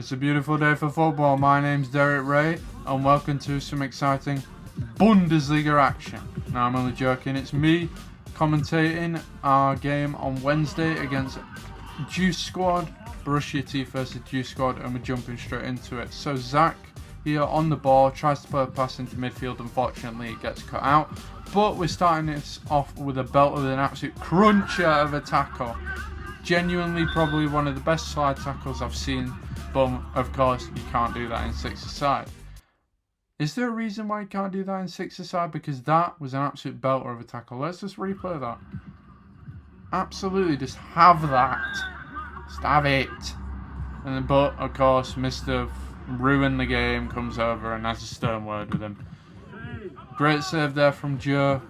It's a beautiful day for football. My name's Derek Ray, and welcome to some exciting Bundesliga action. Now, I'm only joking. It's me commentating our game on Wednesday against Juice Squad, Borussia T versus Juice Squad, and we're jumping straight into it. So Zach here on the ball tries to play a pass into midfield. Unfortunately, it gets cut out. But we're starting this off with a belt with an absolute cruncher of a tackle. Genuinely, probably one of the best slide tackles I've seen. But of course, you can't do that in six-a-side. Is there a reason why you can't do that in six-a-side? Because that was an absolute belter of a tackle. Let's just replay that. Absolutely, just have that. Just have it. But of course, Mr. Ruin the Game comes over and has a stern word with him. Great save there from Joe.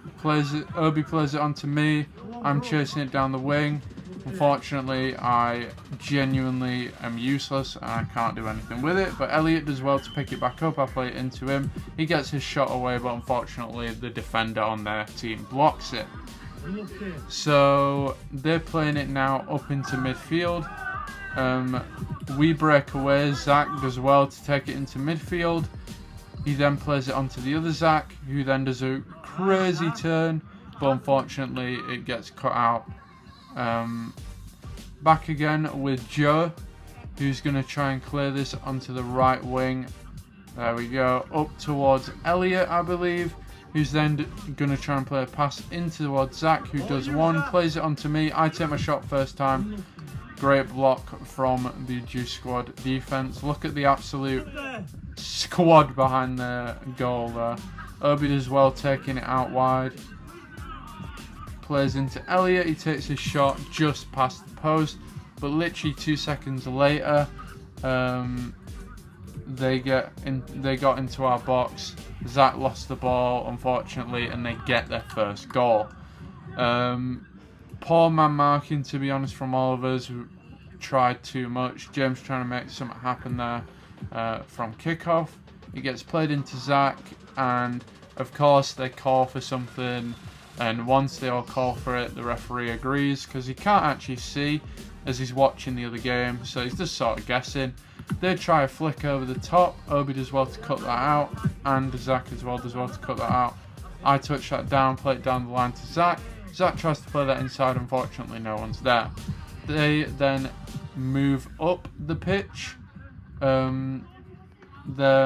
Obi plays it onto me. I'm chasing it down the wing. Unfortunately, I genuinely am useless and I can't do anything with it. But Elliot does well to pick it back up. I play it into him. He gets his shot away, but unfortunately, the defender on their team blocks it. So they're playing it now up into midfield. We break away. Zach does well to take it into midfield. He then plays it onto the other Zach, who then does a crazy turn, but unfortunately it gets cut out. Back again with Joe, who's going to try and clear this onto the right wing. There we go, up towards Elliot, I believe, who's then going to try and play a pass in towards Zach, who does one, plays it onto me. I take my shot first time. Great block from the Juice Squad defense. Look at the absolute squad behind the goal there. Obi does well taking it out wide. Plays into Elliot. He takes his shot just past the post. But literally 2 seconds later, they got into our box. Zach lost the ball, unfortunately, and they get their first goal. Poor man marking, to be honest, from all of us who tried too much. James trying to make something happen there from kickoff. It gets played into Zach, and of course they call for something. And once they all call for it, the referee agrees because he can't actually see as he's watching the other game, so he's just sort of guessing. They try a flick over the top. Obi does well to cut that out, and Zach as well does well to cut that out. I touch that down, play it down the line to Zach. Zach tries to play that inside, unfortunately no one's there. They then move up the pitch. The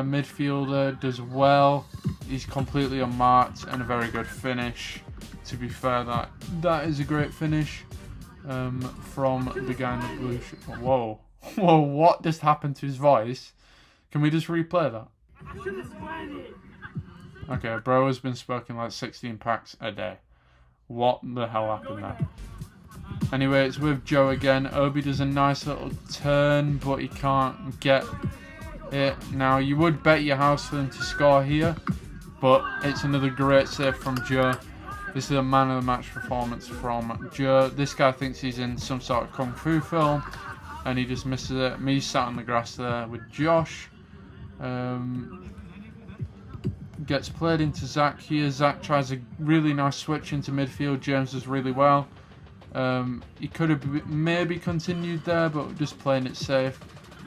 midfielder does well. He's completely unmarked and a very good finish. To be fair, that is a great finish from the guy in the blue shirt. Whoa, what just happened to his voice? Can we just replay that? Okay, bro has been smoking like 16 packs a day. What the hell happened there? Anyway, it's with Joe again. Obi does a nice little turn, but he can't get it. Now, you would bet your house for them to score here, but it's another great save from Joe. This is a man of the match performance from Joe. This guy thinks he's in some sort of kung fu film, and he just misses it. Me sat on the grass there with Josh. Gets played into Zach here. Zach tries a really nice switch into midfield. James does really well. He could have maybe continued there, but just playing it safe.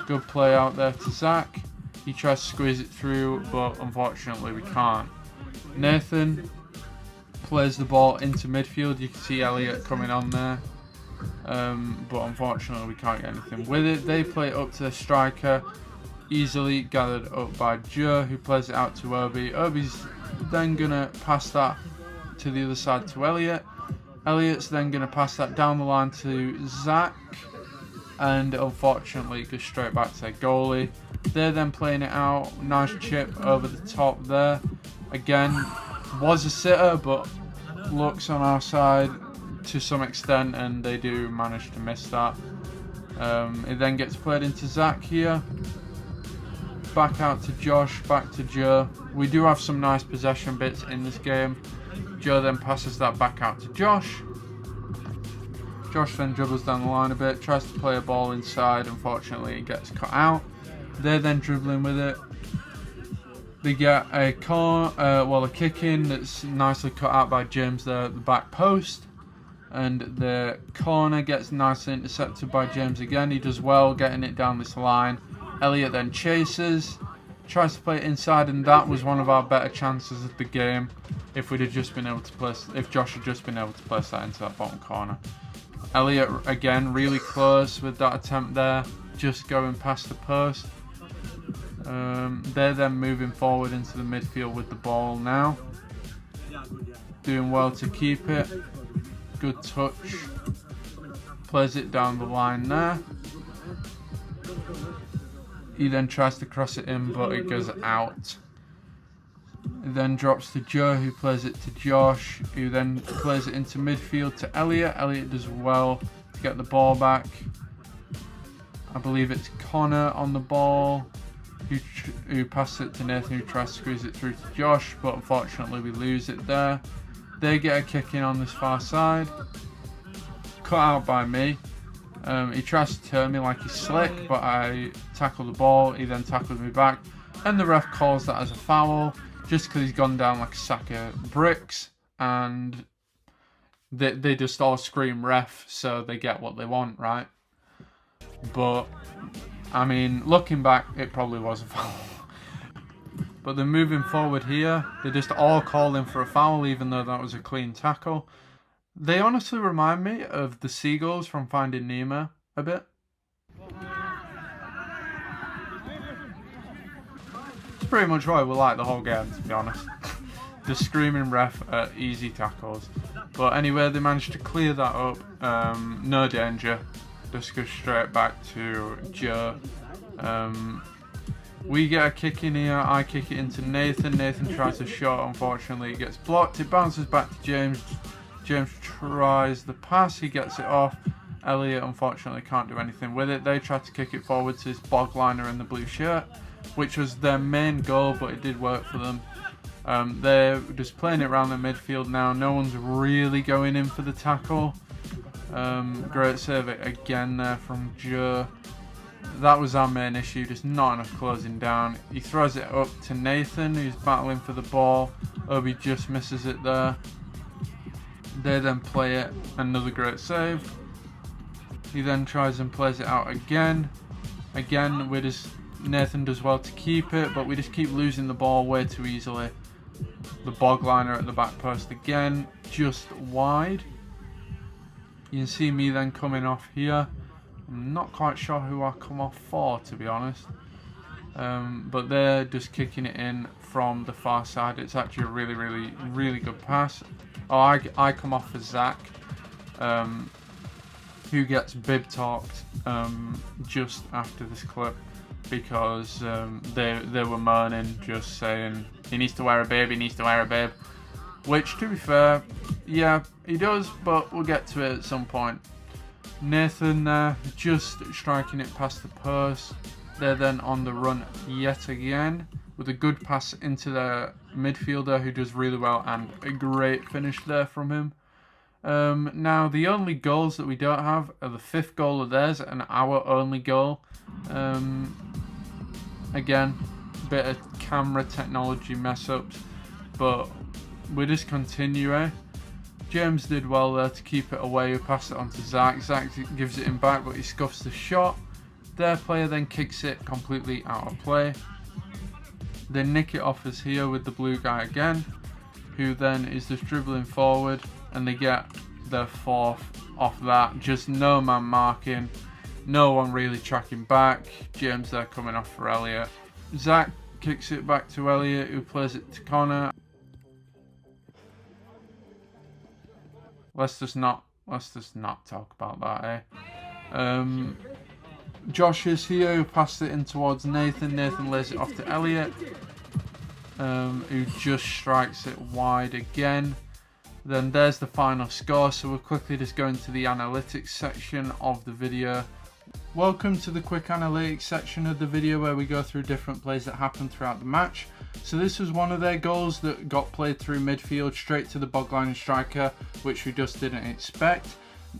Good play out there to Zach. He tries to squeeze it through, but unfortunately we can't. Nathan plays the ball into midfield. You can see Elliot coming on there. But unfortunately we can't get anything with it. They play it up to the striker. Easily gathered up by Joe, who plays it out to Obi. Obi's then going to pass that to the other side to Elliot. Elliot's then going to pass that down the line to Zach. And unfortunately it goes straight back to their goalie. They're then playing it out. Nice chip over the top there. Again, was a sitter, but looks on our side to some extent, and they do manage to miss that. It then gets played into Zach here. Back out to Josh, back to Joe. We do have some nice possession bits in this game. Joe then passes that back out to Josh. Josh then dribbles down the line a bit, tries to play a ball inside. Unfortunately, it gets cut out. They're then dribbling with it. They get a kick in that's nicely cut out by James there at the back post. And the corner gets nicely intercepted by James again. He does well getting it down this line. Elliott then chases, tries to play it inside, and that was one of our better chances of the game. If we'd have just been able to place, if Josh had just been able to place that into that bottom corner. Elliott again really close with that attempt there, just going past the post. They're then moving forward into the midfield with the ball now. Doing well to keep it. Good touch. Plays it down the line there. He then tries to cross it in, but it goes out. It then drops to Joe, who plays it to Josh, who then plays it into midfield to Elliott. Elliott does well to get the ball back. I believe it's Connor on the ball, who passes it to Nathan, who tries to squeeze it through to Josh, but unfortunately we lose it there. They get a kick in on this far side. Cut out by me. He tries to turn me like he's slick, but I tackle the ball. He then tackles me back, and the ref calls that as a foul, just because he's gone down like a sack of bricks, and they just all scream ref, so they get what they want, right? But I mean, looking back, it probably was a foul. But then moving forward here, they're just all calling for a foul, even though that was a clean tackle. They honestly remind me of the seagulls from Finding Nemo a bit. It's pretty much why we like the whole game, to be honest. Just screaming ref at easy tackles. But anyway, they managed to clear that up. No danger. Just go straight back to Joe. We get a kick in here. I kick it into Nathan. Nathan tries a shot. Unfortunately, it gets blocked. It bounces back to James. James tries the pass. He gets it off. Elliott unfortunately can't do anything with it. They try to kick it forward to his bogliner in the blue shirt, which was their main goal, but it did work for them. They're just playing it around the midfield now. No one's really going in for the tackle. Great save again there from Joe. That was our main issue, just not enough closing down. He throws it up to Nathan, who's battling for the ball. Obi just misses it there. They then play it, another great save. He then tries and plays it out again. Again, Nathan does well to keep it, but we just keep losing the ball way too easily. The bogliner at the back post again, just wide. You can see me then coming off here. I'm not quite sure who I come off for, to be honest. But they're just kicking it in from the far side. It's actually a really, really, really good pass. Oh, I come off for Zach, who gets bib talked just after this clip, because they were moaning, just saying he needs to wear a bib, he needs to wear a bib. Which, to be fair, yeah, he does, but we'll get to it at some point. Nathan there, just striking it past the post. They're then on the run yet again, with a good pass into their midfielder, who does really well, and a great finish there from him. Now, the only goals that we don't have are the 5th goal of theirs and our only goal. Again, bit of camera technology mess ups, but we just continue, eh? James did well there to keep it away. We pass it on to Zach. Zach gives it him back, but he scuffs the shot. Their player then kicks it completely out of play. They nick it off us here with the blue guy again, who then is just dribbling forward, and they get their 4th off that. Just no man marking, no one really tracking back. James there coming off for Elliott. Zach kicks it back to Elliott, who plays it to Connor. Let's just not talk about that, eh? Josh is here, who passed it in towards Nathan. Nathan lays it off to Elliott, who just strikes it wide again. Then there's the final score, so we'll quickly just go into the analytics section of the video. Welcome to the quick analytics section of the video, where we go through different plays that happened throughout the match. So this was one of their goals that got played through midfield straight to the bogline striker, which we just didn't expect.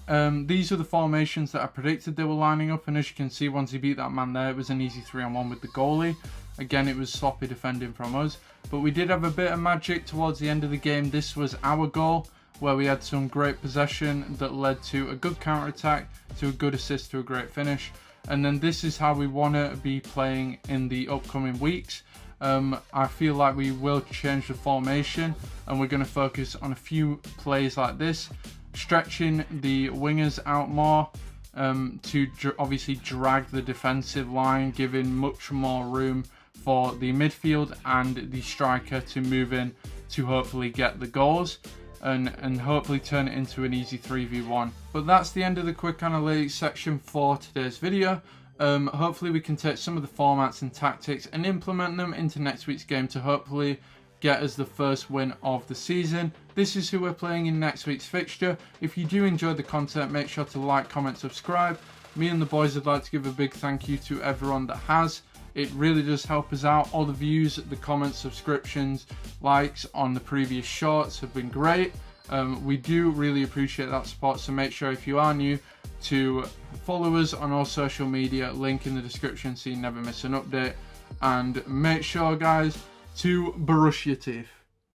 These are the formations that I predicted they were lining up, and as you can see, once he beat that man there, it was an easy 3-on-1 with the goalie. Again, it was sloppy defending from us, but we did have a bit of magic towards the end of the game. This was our goal, where we had some great possession that led to a good counter-attack, to a good assist, to a great finish. and then this is how we want to be playing in the upcoming weeks. I feel like we will change the formation, and we're going to focus on a few plays like this, stretching the wingers out more to obviously drag the defensive line, giving much more room for the midfield and the striker to move in to hopefully get the goals and hopefully turn it into an easy 3v1. But that's the end of the quick analytics section for today's video. Hopefully we can take some of the formats and tactics and implement them into next week's game to hopefully get us the first win of the season. This is who we're playing in next week's fixture. If you do enjoy the content, make sure to like, comment, subscribe. Me and the boys would like to give a big thank you to everyone that has. It really does help us out. All the views, the comments, subscriptions, likes on the previous shorts have been great. We do really appreciate that support, so make sure if you are new to follow us on all social media, link in the description so you never miss an update. And make sure, guys, to brush your teeth.